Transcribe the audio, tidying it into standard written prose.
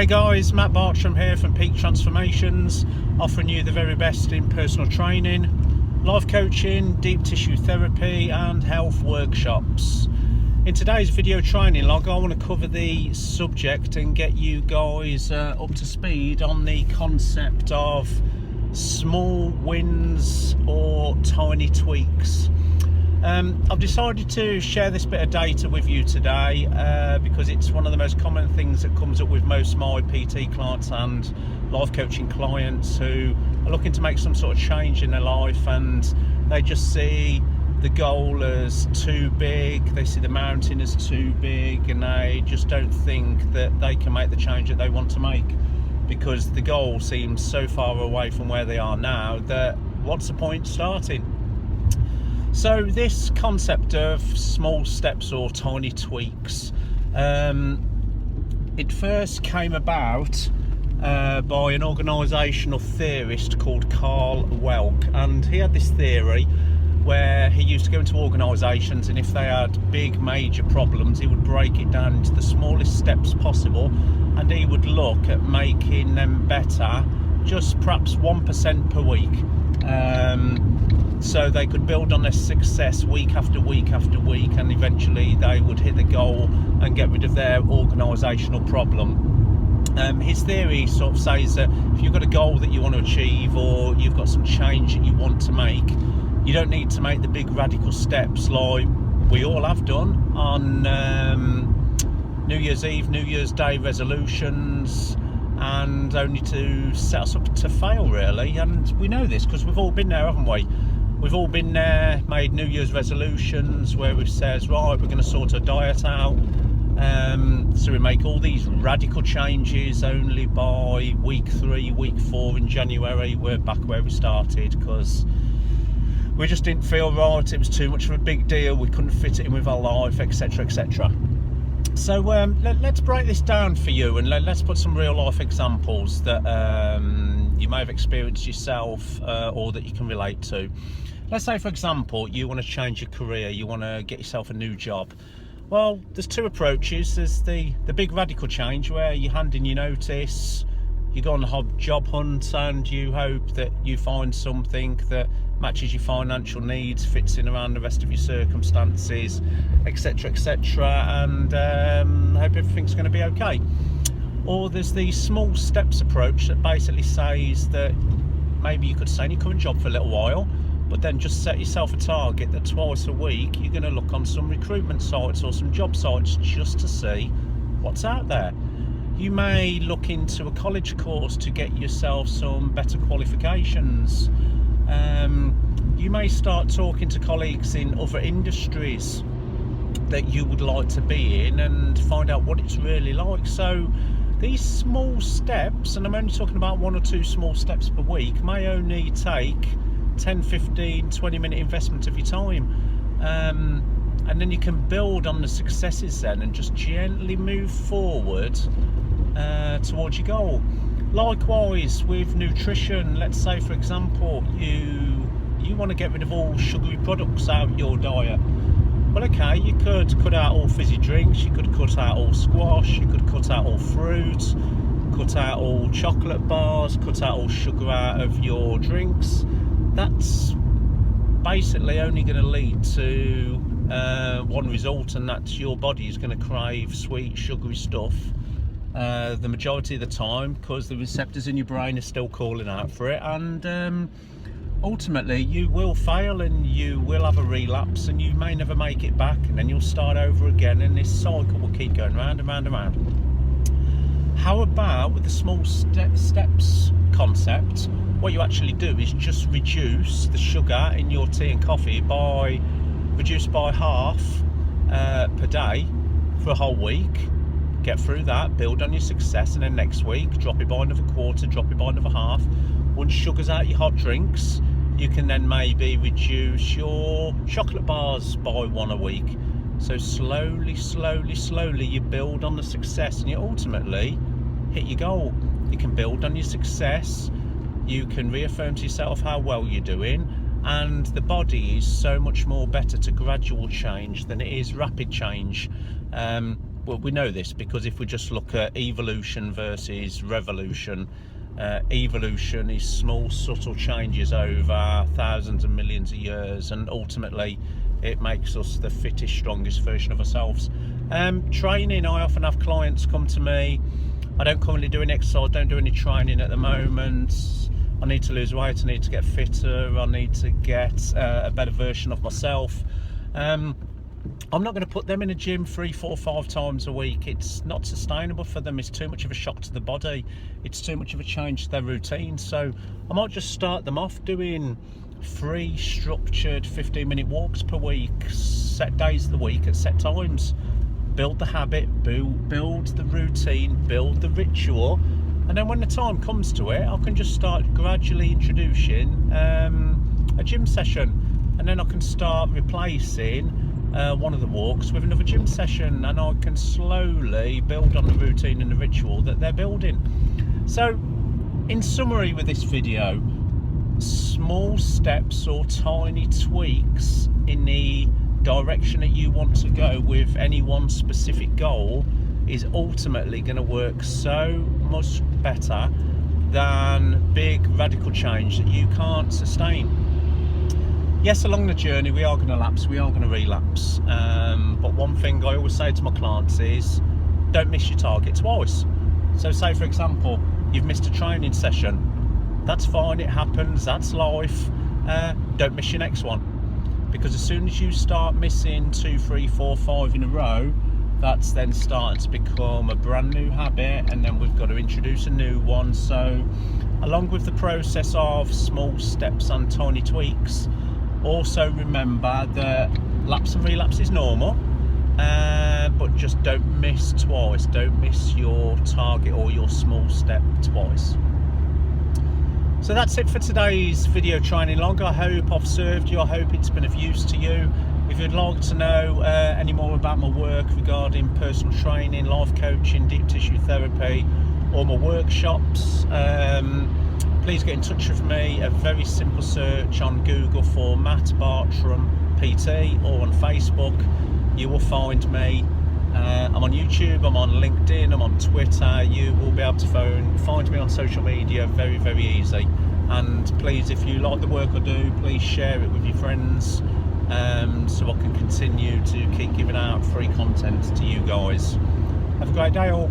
Hey guys, Matt Bartram here from Peak Transformations, offering you the very best in personal training, life coaching, deep tissue therapy and health workshops. In today's video training log, I want to cover the subject and get you guys up to speed on the concept of small wins or tiny tweaks. I've decided to share this bit of data with you today because it's one of the most common things that comes up with most of my PT clients and life coaching clients who are looking to make some sort of change in their life, and they just see the goal as too big, they see the mountain as too big, and they just don't think that they can make the change that they want to make because the goal seems so far away from where they are now that what's the point starting? So this concept of small steps or tiny tweaks, it first came about by an organisational theorist called Carl Welk, and he had this theory where he used to go into organisations, and if they had big major problems, he would break it down into the smallest steps possible, and he would look at making them better, just perhaps 1% per week. So they could build on their success week after week after week, and eventually they would hit the goal and get rid of their organisational problem. His theory sort of says that if you've got a goal that you want to achieve, or you've got some change that you want to make, you don't need to make the big radical steps like we all have done on New Year's Eve, New Year's Day resolutions, and only to set us up to fail, really. And we know this because we've all been there, haven't we? We've all been there, made New Year's resolutions where we says, right, we're going to sort our diet out. So we make all these radical changes, only by week 3, week 4 in January, we're back where we started because we just didn't feel right. It was too much of a big deal. We couldn't fit it in with our life, etc., etc. So let's break this down for you, and let's put some real life examples that you may have experienced yourself or that you can relate to. Let's say, for example, you want to change your career, you want to get yourself a new job. Well, there's two approaches. There's the big radical change where you hand in your notice, you go on a job hunt, and you hope that you find something that matches your financial needs, fits in around the rest of your circumstances, etc., etc., and hope everything's going to be okay. Or there's the small steps approach that basically says that maybe you could stay in your current job for a little while, but then just set yourself a target that twice a week you're going to look on some recruitment sites or some job sites just to see what's out there. You may look into a college course to get yourself some better qualifications. You may start talking to colleagues in other industries that you would like to be in and find out what it's really like. So these small steps, and I'm only talking about 1 or 2 small steps per week, may only take 10, 15, 20-minute investment of your time. And then you can build on the successes then and just gently move forward towards your goal. Likewise with nutrition, let's say for example you want to get rid of all sugary products out of your diet. Well, okay, you could cut out all fizzy drinks, you could cut out all squash, you could cut out all fruit, cut out all chocolate bars, cut out all sugar out of your drinks. That's basically only going to lead to one result, and that's your body is going to crave sweet sugary stuff the majority of the time because the receptors in your brain are still calling out for it, and ultimately you will fail and you will have a relapse and you may never make it back, and then you'll start over again, and this cycle will keep going round and round and round. How about with the small steps concept? What you actually do is just reduce the sugar in your tea and coffee by half per day for a whole week. Get through that, build on your success, and then next week drop it by another quarter, drop it by another half. Once sugar's out your hot drinks, you can then maybe reduce your chocolate bars by 1 a week. So slowly, slowly, slowly you build on the success, and you ultimately hit your goal. You can build on your success, you can reaffirm to yourself how well you're doing, and the body is so much more better to gradual change than it is rapid change. well, we know this because if we just look at evolution versus revolution, evolution is small subtle changes over thousands and millions of years, and ultimately it makes us the fittest, strongest version of ourselves. Training, I often have clients come to me. I don't currently do any exercise, don't do any training at the moment. I need to lose weight, I need to get fitter, I need to get a better version of myself. I'm not going to put them in a gym 3, 4, 5 times a week. It's not sustainable for them. It's too much of a shock to the body. It's too much of a change to their routine. So I might just start them off doing 3 structured 15-minute walks per week, set days of the week at set times. Build the habit, build the routine, build the ritual, and then when the time comes to it, I can just start gradually introducing a gym session, and then I can start replacing one of the walks with another gym session, and I can slowly build on the routine and the ritual that they're building. So in summary with this video, small steps or tiny tweaks in the direction that you want to go with any one specific goal is ultimately going to work so much better than big radical change that you can't sustain. Yes, along the journey we are going to lapse, we are going to relapse, but one thing I always say to my clients is don't miss your target twice. So say for example you've missed a training session, that's fine, it happens, that's life. Don't miss your next one, because as soon as you start missing 2, 3, 4, 5 in a row, that's then starting to become a brand new habit, and then we've got to introduce a new one. So along with the process of small steps and tiny tweaks, also remember that lapse and relapse is normal, but just don't miss twice. Don't miss your target or your small step twice. So that's it for today's video training log. I hope I've served you. I hope it's been of use to you. If you'd like to know any more about my work regarding personal training, life coaching, deep tissue therapy, or my workshops, please get in touch with me. A very simple search on Google for Matt Bartram PT, or on Facebook, you will find me. I'm on YouTube, I'm on LinkedIn, I'm on Twitter. You will be able to find me on social media very, very easy. And please, if you like the work I do, please share it with your friends, so I can continue to keep giving out free content to you guys. Have a great day all.